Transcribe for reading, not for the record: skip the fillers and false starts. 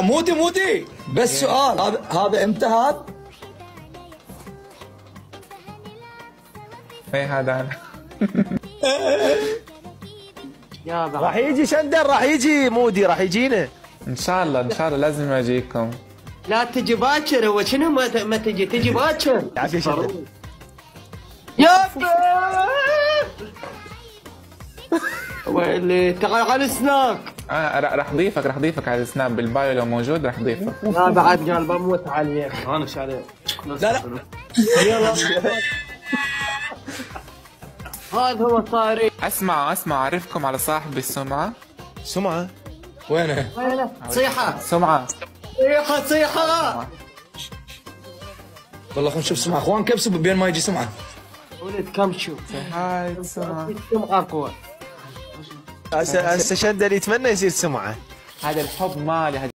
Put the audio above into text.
مودي بس سؤال، هذا امتى هذا؟ ايه هذا انا. راح يجي شندر، راح يجي مودي، راح يجينا ان شاء الله ان شاء الله لازم اجيكم. لا تجي باكر، هو شنو ما تجي باكر. عافية شندر. يابا ويلي تعال على السناك. راح ضيفك على السناب بالبايو لو موجود، راح ضيفك. لا بعد قال بموت عليك. انا ايش عليك؟ لا يلا هذا هو الطاري. اسمع اعرفكم على صاحبي السمعة. سمعة وينه؟ صيحة سمعة صيحة. والله خلينا نشوف سمعة اخوان، كبسوا بين ما يجي سمعة. ولد كمشو هاي سمعة. سمعة قوة. هسه شندر يتمنى يصير سمعة. هذا الحب مالي.